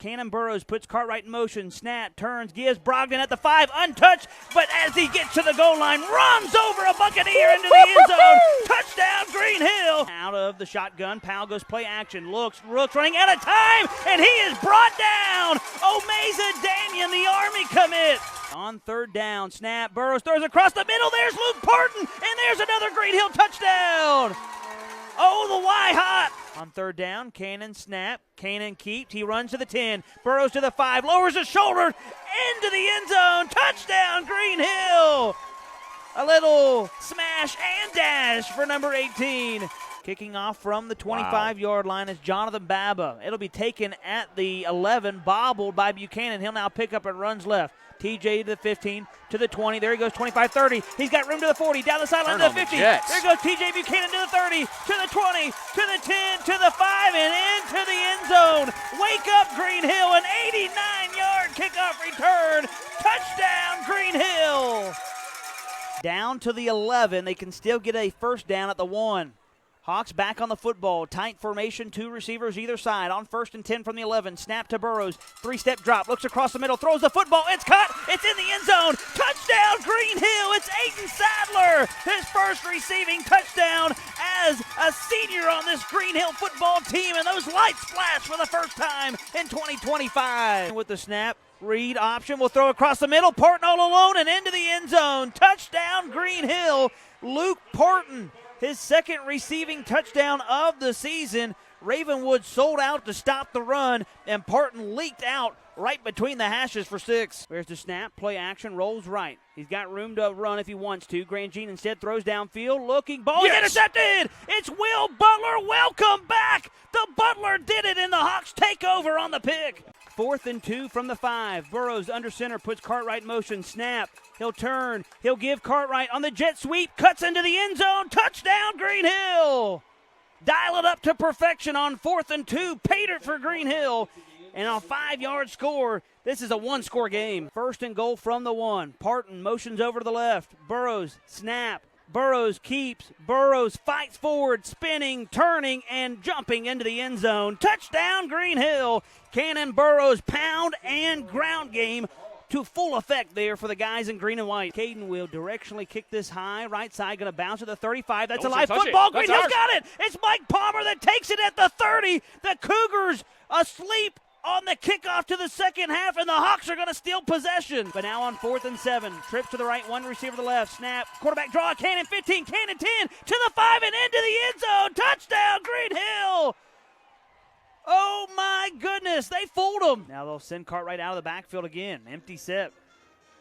Cannon Burrows puts Cartwright in motion. Snap, turns, gives Brogdon at the 5, untouched, but as he gets to the goal line, runs over a Buccaneer into the end zone. Touchdown, Green Hill. Out of the shotgun, Powell goes play action. Looks, Rooks running out of time, and he is brought down. Omeza Damian, the Army commit. On third down, snap, Burrows throws across the middle. There's Luke Parton, and there's another Green Hill touchdown. Oh, the Y hot. On third down, Cannon snap. Cannon keeps. He runs to the 10. Burrows to the 5. Lowers his shoulder into the end zone. Touchdown, Green Hill. A little smash and dash for number 18. Kicking off from the 25-yard line is Jonathan Baba. It'll be taken at the 11, bobbled by Buchanan. He'll now pick up and runs left. TJ to the 15, to the 20. There he goes, 25, 30. He's got room to the 40, down the sideline to the 50. There goes TJ Buchanan to the 30, to the 20, to the 10, to the 5, and into the end zone. Wake up, Green Hill, an 89-yard kickoff return. Touchdown, Green Hill. Down to the 11. They can still get a first down at the 1. Hawks back on the football. Tight formation, 2 receivers either side. On 1st and 10 from the 11. Snap to Burrows. 3-step drop. Looks across the middle. Throws the football. It's caught. It's in the end zone. Touchdown, Green Hill. It's Aiden Sadler. His first receiving touchdown as a senior on this Green Hill football team. And those lights flash for the first time in 2025. With the snap. Read option. Will throw across the middle. Parton all alone and into the end zone. Touchdown, Green Hill. Luke Parton. His second receiving touchdown of the season. Ravenwood sold out to stop the run, and Parton leaked out right between the hashes for 6. There's the snap, play action, rolls right. He's got room to run if he wants to. Grandjean instead throws downfield, looking, ball is intercepted! It's Will Butler, welcome back! The Butler did it, and the Hawks take over on the pick. 4th and 2 from the 5. Burrows under center, puts Cartwright in motion, snap. He'll turn, he'll give Cartwright on the jet sweep, cuts into the end zone, touchdown Green Hill! Dial it up to perfection on 4th and 2, paid it for Green Hill. And on a 5-yard score, this is a 1-score game. 1st and goal from the 1. Parton motions over to the left. Burrows, snap. Burrows keeps. Burrows fights forward, spinning, turning, and jumping into the end zone. Touchdown, Green Hill. Cannon Burrows pound and ground game to full effect there for the guys in green and white. Caden will directionally kick this high. Right side going to bounce to the 35. That's a live football. Green Hill's got it. It's Mike Palmer that takes it at the 30. The Cougars asleep on the kickoff to the second half, and the Hawks are going to steal possession. But now on 4th and 7. Trip to the right, 1 receiver to the left. Snap, quarterback draw, Cannon 15, Cannon 10, to the 5 and into the end zone. Touchdown, Green Hill. Oh, my goodness. They fooled them. Now they'll send Cartwright out of the backfield again. Empty set.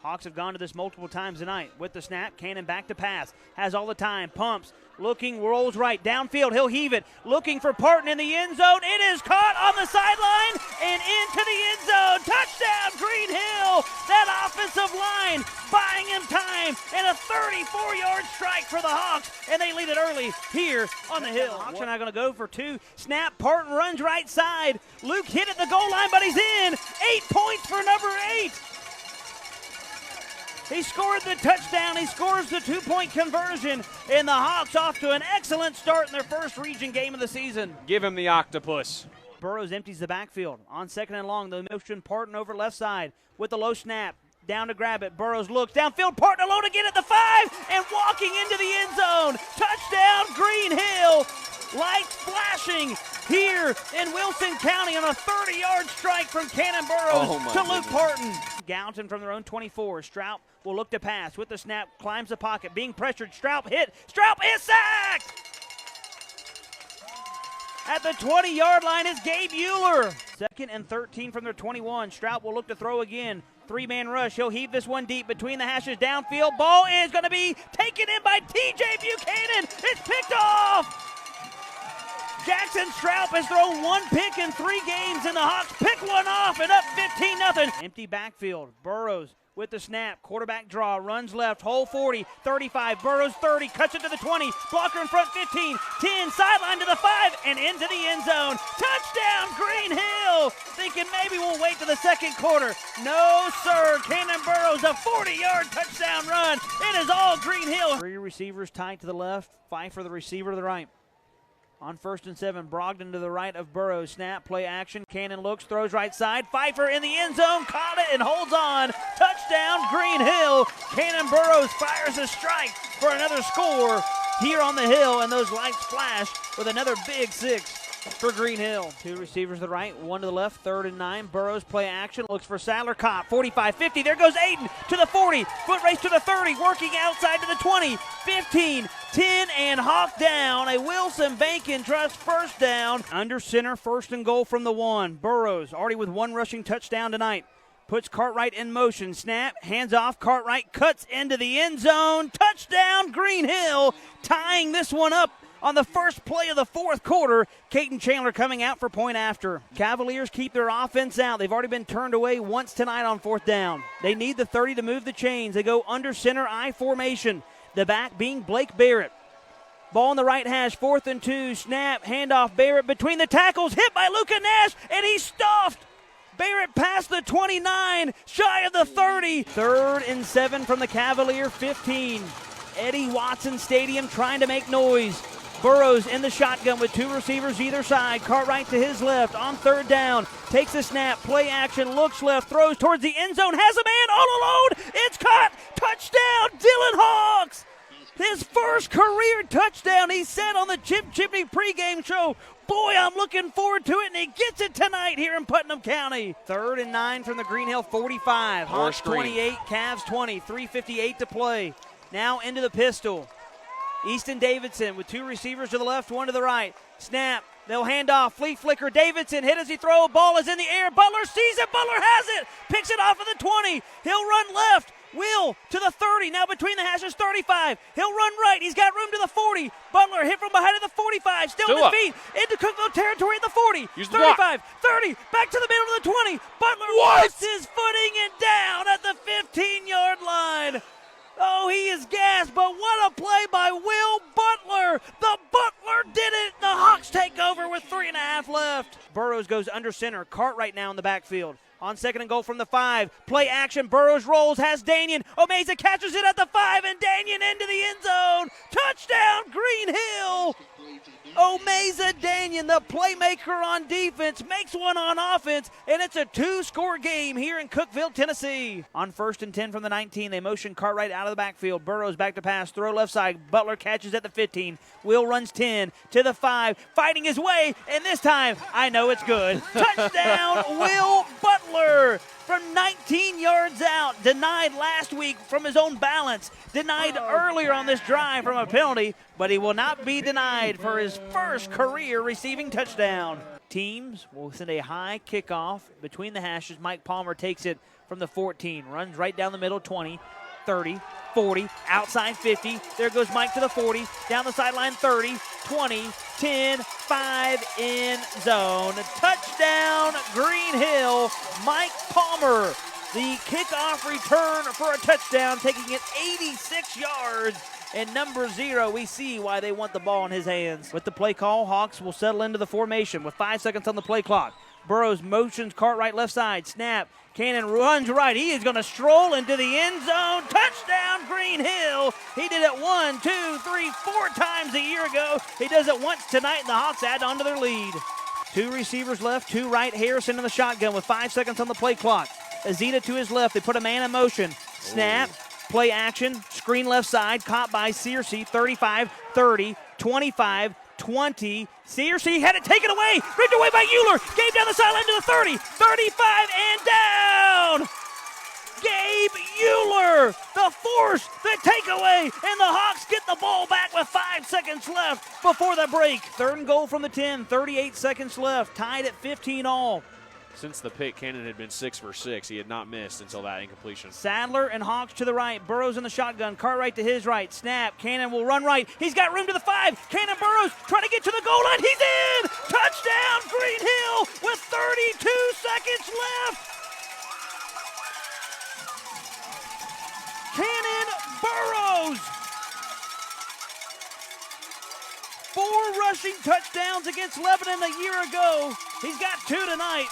Hawks have gone to this multiple times tonight. With the snap, Cannon back to pass. Has all the time. Pumps. Looking, rolls right. Downfield. He'll heave it. Looking for Parton in the end zone. It is caught on the sideline and into the end zone. Touchdown, Green Hill. That offensive line buying him time. And a 34-yard strike for the Hawks. And they lead it early here on the Hill. Hawks are now going to go for 2. Snap. Parton runs right side. Luke hit at the goal line, but he's in. 8 points for number 8. He scored the touchdown. He scores the 2-point conversion. And the Hawks off to an excellent start in their first region game of the season. Give him the octopus. Burrows empties the backfield. On 2nd and long, the motion, Parton over left side with the low snap. Down to grab it. Burrows looks downfield. Parton alone again at the 5 and walking into the end zone. Touchdown, Green Hill. Lights flashing here in Wilson County on a 30-yard strike from Cannon Burrows to Luke Parton. Gallatin from their own 24. Stroup will look to pass with the snap, climbs the pocket, being pressured. Stroup hit. Stroup is sacked! At the 20-yard line is Gabe Euler. 2nd and 13 from their 21. Stroup will look to throw again. 3-man rush. He'll heave this one deep between the hashes. Downfield. Ball is going to be taken in by TJ Buchanan. It's picked off. Jackson Stroup has thrown 1 pick in 3 games, and the Hawks pick one off and up 15-0. Empty backfield. Burrows with the snap. Quarterback draw. Runs left. Hole 40. 35. Burrows 30. Cuts it to the 20. Blocker in front 15. 10. Sideline to the 5 and into the end zone. Touchdown, Green Hill. Thinking maybe we'll wait to the second quarter. No, sir. Cannon Burrows, a 40-yard touchdown run. It is all Green Hill. 3 receivers tight to the left. Pfeiffer the receiver to the right. On 1st and 7, Brogdon to the right of Burrows. Snap, play action. Cannon looks, throws right side. Pfeiffer in the end zone, caught it and holds on. Touchdown, Green Hill. Cannon Burrows fires a strike for another score here on the hill, and those lights flash with another big 6 for Green Hill. 2 receivers to the right, 1 to the left, 3rd and 9. Burrows play action, looks for Sadler, caught, 45-50. There goes Aiden to the 40, foot race to the 30, working outside to the 20, 15, 10, and Hawk down. A Wilson Bacon Trust first down. Under center, 1st and goal from the 1. Burrows already with 1 rushing touchdown tonight. Puts Cartwright in motion. Snap, hands off. Cartwright cuts into the end zone. Touchdown, Green Hill, tying this one up on the first play of the 4th quarter. Caden Chandler coming out for point after. Cavaliers keep their offense out. They've already been turned away once tonight on 4th down. They need the 30 to move the chains. They go under center I formation. The back being Blake Barrett. Ball in the right hash, 4th and 2. Snap, handoff, Barrett between the tackles, hit by Luca Nash, and he's stuffed. Barrett past the 29, shy of the 30. 3rd and 7 from the Cavalier 15. Eddie Watson Stadium trying to make noise. Burrows in the shotgun with 2 receivers either side. Cartwright to his left on 3rd down. Takes a snap, play action, looks left, throws towards the end zone, has a man all alone. It's caught. Touchdown, Dylan Hawks. His first career touchdown. He said on the Chip Chipney pregame show, boy, I'm looking forward to it, and he gets it tonight here in Putnam County. 3rd and 9 from the Green Hill 45. Hawks 28, Cavs 20, 3:58 to play. Now into the pistol. Easton Davidson with 2 receivers to the left, 1 to the right. Snap, they'll hand off, flea flicker, Davidson, hit as he throw, ball is in the air, Butler sees it, Butler has it, picks it off of the 20, he'll run left, Will to the 30, now between the hashes, 35, he'll run right, he's got room to the 40, Butler hit from behind of the 45, still on his feet, into Cookville territory at the 40, 35, 30, back to the middle of the 20, Butler lost his footing and down at the 15-yard line. Oh, he is gassed, but what a play by Will Butler. The Butler did it. The Hawks take over with 3.5 left. Burrows goes under center. Cartwright now in the backfield. On 2nd and goal from the 5. Play action. Burrows rolls, has Danian. Omeza catches it at the 5, and Danian into the end zone. Touchdown, Green Hill. Omeza Danian, the playmaker on defense, makes one on offense, and it's a 2-score game here in Cookeville, Tennessee. On 1st and 10 from the 19, they motion Cartwright out of the backfield. Burrows back to pass, throw left side. Butler catches at the 15. Will runs 10 to the 5, fighting his way, and this time, I know it's good. Touchdown, Will Butler from 19 yards out. Denied last week from his own balance. Denied earlier on this drive from a penalty, but he will not be denied for his first career receiving touchdown. Teams will send a high kickoff between the hashes. Mike Palmer takes it from the 14, runs right down the middle, 20, 30, 40, outside 50. There goes Mike to the 40, down the sideline 30, 20, 10, 5 in zone. Touchdown, Green Hill, Mike Palmer. The kickoff return for a touchdown, taking it 86 yards. And number 0, we see why they want the ball in his hands. With the play call, Hawks will settle into the formation with 5 seconds on the play clock. Burrows motions Cartwright left side. Snap. Cannon runs right. He is going to stroll into the end zone. Touchdown, Green Hill. He did it 1, 2, 3, 4 times a year ago. He does it once tonight, and the Hawks add on to their lead. 2 receivers left, 2 right. Harrison in the shotgun with 5 seconds on the play clock. Azita to his left. They put a man in motion. Snap. Play action. Screen left side. Caught by Searcy. 35, 30, 25, 20. Searcy had it taken away. Ripped away by Euler. Gabe down the sideline to the 30, 35, and down. Gabe Euler, the force, the takeaway, and the Hawks get the ball back with 5 seconds left before the break. 3rd and goal from the 10, 38 seconds left, tied at 15 all. Since the pick, Cannon had been 6 for 6. He had not missed until that incompletion. Sadler and Hawks to the right. Burrows in the shotgun. Cartwright to his right. Snap. Cannon will run right. He's got room to the 5. Cannon Burrows trying to get to the goal line. He's in! Touchdown, Green Hill with 32 seconds left. Cannon Burrows. 4 rushing touchdowns against Lebanon a year ago. He's got 2 tonight.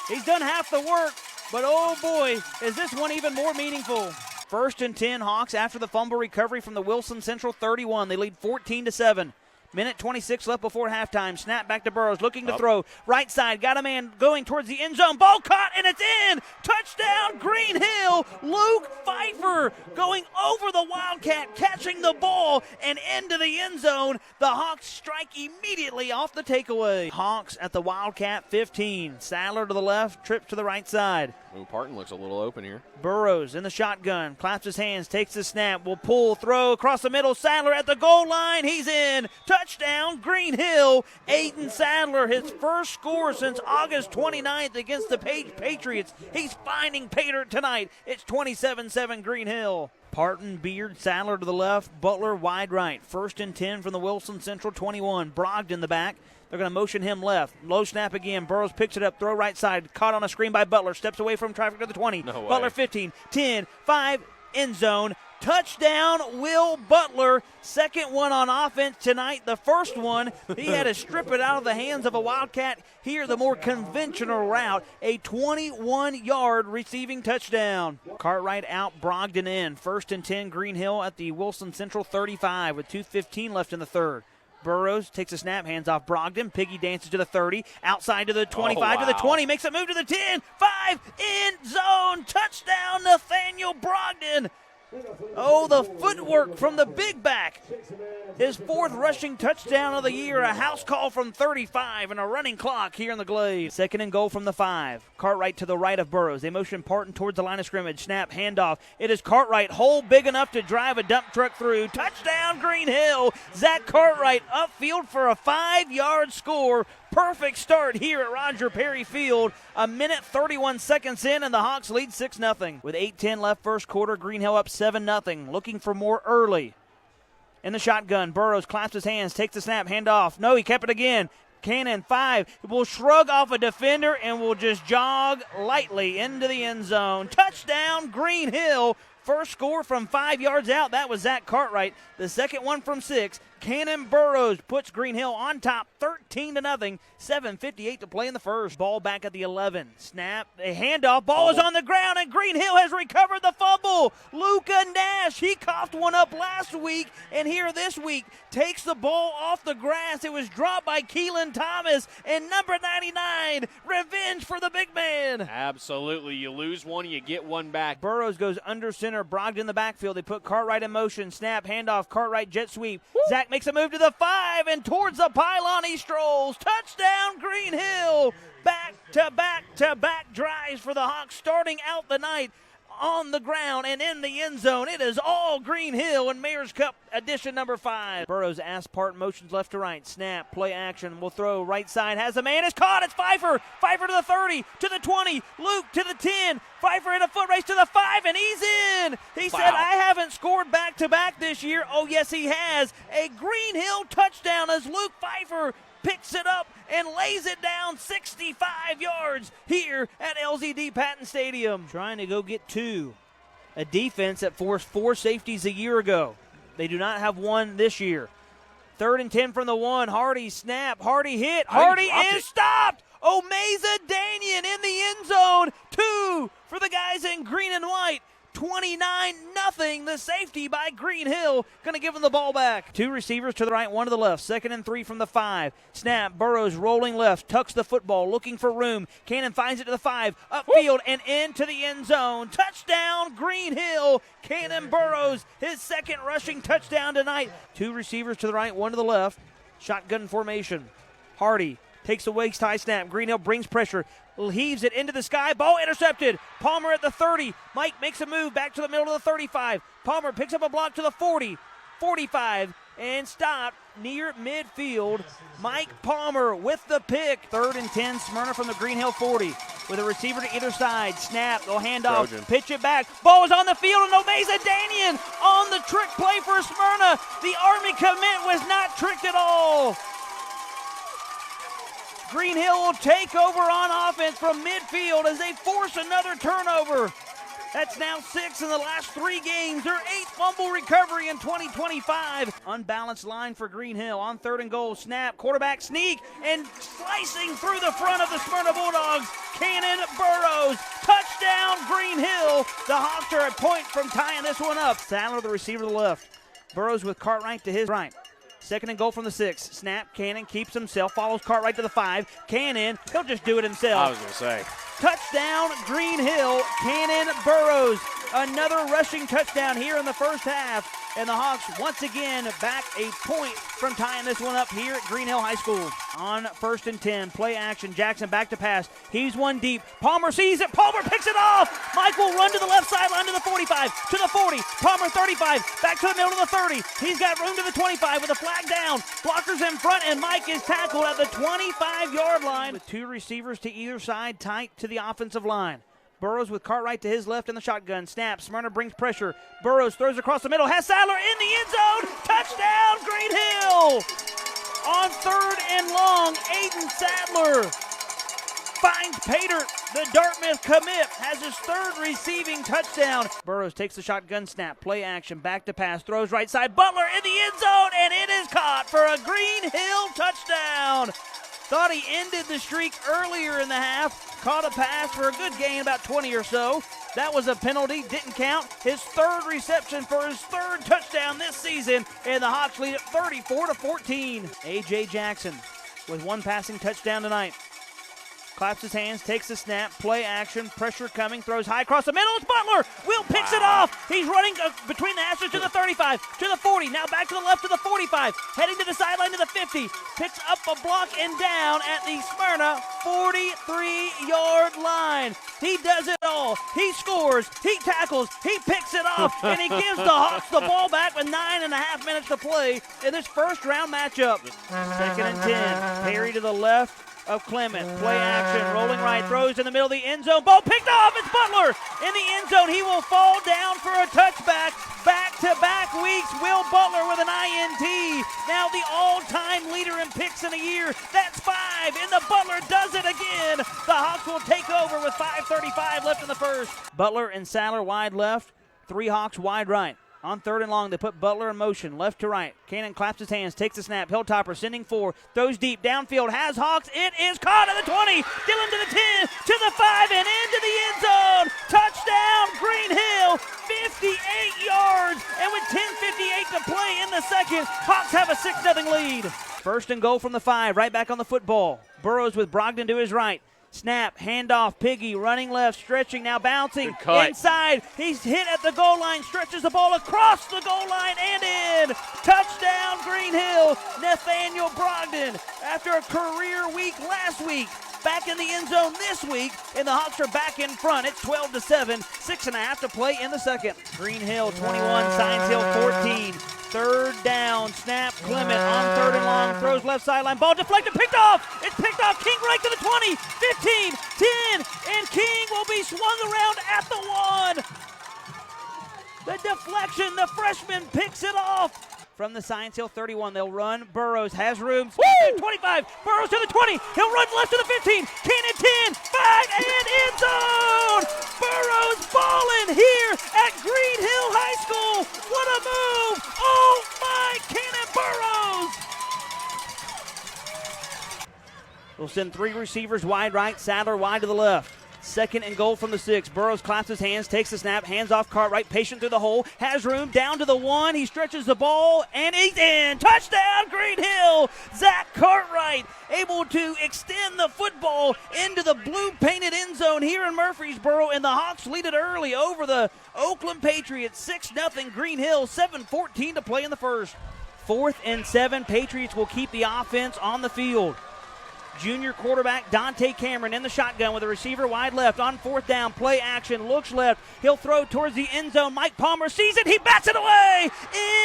He's done half the work, but oh boy, is this one even more meaningful. 1st and 10, Hawks after the fumble recovery from the Wilson Central 31. They lead 14-7. Minute 26 left before halftime. Snap back to Burrows, looking to throw. Right side, got a man going towards the end zone. Ball caught, and it's in. Touchdown, Green Hill. Luke Pfeiffer going over the Wildcat, catching the ball and into the end zone. The Hawks strike immediately off the takeaway. Hawks at the Wildcat 15. Sadler to the left, Tripp to the right side. Ooh, Parton looks a little open here. Burrows in the shotgun, claps his hands, takes the snap, will pull, throw across the middle. Sadler at the goal line, he's in. Touchdown, Green Hill. Aiden Sadler, his first score since August 29th against the Patriots. He's finding Pater tonight. It's 27-7 Green Hill. Parton, Beard, Sadler to the left, Butler wide right. 1st and 10 from the Wilson Central 21. Brogdon the back. They're going to motion him left. Low snap again. Burrows picks it up. Throw right side. Caught on a screen by Butler. Steps away from traffic to the 20. No way. Butler 15, 10, 5, end zone. Touchdown, Will Butler. Second one on offense tonight. The first one, he had to strip it out of the hands of a Wildcat. Here, the more conventional route. A 21-yard receiving touchdown. Cartwright out, Brogdon in. 1st and 10, Green Hill at the Wilson Central 35 with 2:15 left in the third. Burrows takes a snap, hands off Brogdon. Piggy dances to the 30, outside to the 25, to the 20, makes a move to the 10, 5, end zone, touchdown, Nathaniel Brogdon. Oh, the footwork from the big back. His 4th rushing touchdown of the year, a house call from 35 and a running clock here in the Glade. 2nd and goal from the 5. Cartwright to the right of Burrows. They motion Parton towards the line of scrimmage. Snap, handoff. It is Cartwright, hole big enough to drive a dump truck through. Touchdown, Green Hill. Zach Cartwright upfield for a 5-yard score. Perfect start here at Roger Perry Field. A minute 31 seconds in, and the Hawks lead 6-0. With 8:10 left first quarter, Green Hill up 7-0. Looking for more early. In the shotgun, Burrows claps his hands, takes the snap, hand off. No, he kept it again. Cannon 5 will shrug off a defender and will just jog lightly into the end zone. Touchdown, Green Hill. First score from 5 yards out. That was Zach Cartwright. The second one from 6. Cannon Burrows puts Green Hill on top 13-0. 7:58 to play in the first. Ball back at the 11. Snap, a handoff. Ball is on the ground, and Green Hill has recovered the fumble. Luca Nash, he coughed one up last week, and here this week takes the ball off the grass. It was dropped by Keelan Thomas, and number 99, revenge for the big man. Absolutely. You lose one, you get one back. Burrows goes under center. Brogdon in the backfield. They put Cartwright in motion. Snap, handoff. Cartwright jet sweep. Zach makes a move to the 5, and towards the pylon he strolls. Touchdown, Green Hill. Back-to-back drives for the Hawks, starting out the night on the ground and in the end zone. It is all Green Hill in Mayor's Cup edition number 5. Burrows asks Parton, motions left to right. Snap, play action, will throw right side, has a man, it's caught, it's Pfeiffer. Pfeiffer to the 30, to the 20, Luke to the 10. Pfeiffer in a foot race to the 5, and he's in. He said, I haven't scored back-to-back this year. Oh, yes, he has. A Green Hill touchdown as Luke Pfeiffer picks it up and lays it down 65 yards here at LZD Patton Stadium. Trying to go get 2. A defense that forced 4 safeties a year ago. They do not have one this year. 3rd and 10 from the 1. Hardy snap. Hardy hit. Hardy is stopped. Omeza Danian in the end zone. 2 for the guys in green and white. 29-0, the safety by Green Hill. Going to give him the ball back. 2 receivers to the right, 1 to the left. 2nd and 3 from the 5. Snap, Burrows rolling left, tucks the football, looking for room. Cannon finds it to the 5, upfield and into the end zone. Touchdown, Green Hill. Cannon Burrows, his 2nd rushing touchdown tonight. 2 receivers to the right, 1 to the left. Shotgun formation. Hardy takes a waist high snap. Green Hill brings pressure. Heaves it into the sky. Ball intercepted. Palmer at the 30. Mike makes a move back to the middle of the 35. Palmer picks up a block to the 40. 45 and stopped near midfield. Mike Palmer with the pick. 3rd and 10. Smyrna from the Green Hill 40. With a receiver to either side. Snap. They'll hand off. Trojan. Pitch it back. Ball is on the field, and Omeza Danian on the trick play for Smyrna. The Army commit was not tricked at all. Green Hill will take over on offense from midfield as they force another turnover. That's now 6 in the last 3 games. Their 8th fumble recovery in 2025. Unbalanced line for Green Hill on 3rd and goal. Snap, quarterback sneak, and slicing through the front of the Smyrna Bulldogs. Cannon Burrows. Touchdown, Green Hill. The Hawks are a point from tying this one up. Sadler, the receiver to the left. Burrows with Cartwright to his right. Second and goal from the 6. Snap, Cannon keeps himself, follows Cartwright to the 5. Cannon, he'll just do it himself. I was going to say. Touchdown, Green Hill. Cannon Burrows. Another rushing touchdown here in the first half. And the Hawks once again back a point from tying this one up here at Green Hill High School. On 1st and 10, play action. Jackson back to pass. He's one deep. Palmer sees it. Palmer picks it off. Mike will run to the left sideline to the 45, to the 40. Palmer 35, back to the middle to the 30. He's got room to the 25 with a flag down. Blockers in front, and Mike is tackled at the 25-yard line. With 2 receivers to either side, tight to the offensive line. Burrows with Cartwright to his left in the shotgun. Snap. Smyrna brings pressure. Burrows throws across the middle. Has Sadler in the end zone. Touchdown, Green Hill. On 3rd and long, Aiden Sadler finds Pater. The Dartmouth commit has his 3rd receiving touchdown. Burrows takes the shotgun snap. Play action. Back to pass. Throws right side. Butler in the end zone, and it is caught for a Green Hill touchdown. Thought he ended the streak earlier in the half. Caught a pass for a good gain, about 20 or so. That was a penalty, didn't count. His 3rd reception for his 3rd touchdown this season, and the Hawks lead it 34-14. A.J. Jackson with 1 passing touchdown tonight. Claps his hands, takes the snap, play action, pressure coming, throws high across the middle. It's Butler. Will picks it off. He's running between the hashes to the 35, to the 40, now back to the left to the 45, heading to the sideline to the 50. Picks up a block and down at the Smyrna 43-yard line. He does it all. He scores, he tackles, he picks it off, and he gives the Hawks the ball back with 9.5 minutes to play in this first-round matchup. 2nd and 10. Perry to the left of Clement. Play action, rolling right, throws in the middle of the end zone. Ball picked off. It's Butler in the end zone. He will fall down for a touchback. Back-to-back weeks, Will Butler with an INT. Now the all-time leader in picks in a year. That's 5, and the Butler does it again. The Hawks will take over with 5:35 left in the first. Butler and Sadler wide left, 3 Hawks wide right. On 3rd and long, they put Butler in motion, left to right. Cannon claps his hands, takes the snap. Hilltopper sending 4, throws deep, downfield, has Hawks. It is caught at the 20. Dillon to the 10, to the 5, and into the end zone. Touchdown, Green Hill, 58 yards. And with 10:58 to play in the second, Hawks have a 6-0 lead. 1st and goal from the 5, right back on the football. Burrows with Brogdon to his right. Snap, handoff, Piggy running left, stretching, now bouncing inside. He's hit at the goal line, stretches the ball across the goal line and in. Touchdown, Green Hill. Nathaniel Brogdon, after a career week last week, back in the end zone this week, and the Hawks are back in front. It's 12-7, 6.5 to play in the second. Green Hill 21, Science Hill 14. 3rd down, snap, Clement on 3rd and long, throws left sideline, ball deflected, picked off. It's picked off. King right to the 20, 15, 10, and King will be swung around at the 1. The deflection, the freshman picks it off. From the Science Hill 31, they'll run. Burrows has room. 25, Burrows to the 20. He'll run left to the 15. Cannon 10, 5, and end zone. Burrows balling here at Green Hill High School. What a move. Oh, my, Cannon Burrows. We'll send 3 receivers wide right, Sadler wide to the left. 2nd and goal from the 6. Burrows claps his hands, takes the snap, hands off Cartwright, patient through the hole, has room, down to the 1. He stretches the ball, and he's in. Touchdown, Green Hill. Zach Cartwright able to extend the football into the blue-painted end zone here in Murfreesboro, and the Hawks lead it early over the Oakland Patriots. 6-0 Green Hill, 7:14 to play in the first. 4th and 7. Patriots will keep the offense on the field. Junior quarterback Dante Cameron in the shotgun with a receiver wide left on 4th down. Play action, looks left. He'll throw towards the end zone. Mike Palmer sees it. He bats it away.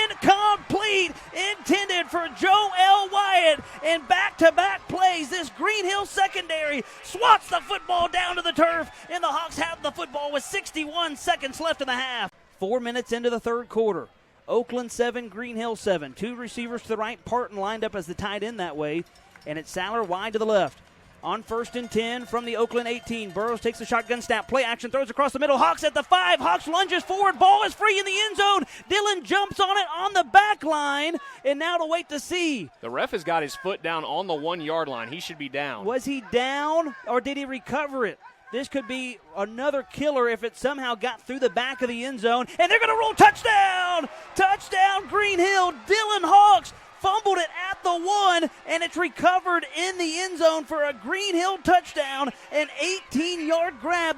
Incomplete. Intended for Joel Wyatt. And back-to-back plays. This Green Hill secondary swats the football down to the turf. And the Hawks have the football with 61 seconds left in the half. 4 minutes into the 3rd quarter. Oakland 7, Green Hill 7. 2 receivers to the right. Parton lined up as the tight end that way. And it's Sadler wide to the left. On 1st and 10 from the Oakland 18. Burrows takes the shotgun snap. Play action, throws across the middle. Hawks at the 5. Hawks lunges forward. Ball is free in the end zone. Dillon jumps on it on the back line. And now to wait to see. The ref has got his foot down on the 1-yard line. He should be down. Was he down or did he recover it? This could be another killer if it somehow got through the back of the end zone. And they're going to roll touchdown. Touchdown, Green Hill. Dillon Hawks. fumbled it at the 1, and it's recovered in the end zone for a Green Hill touchdown, an 18-yard grab.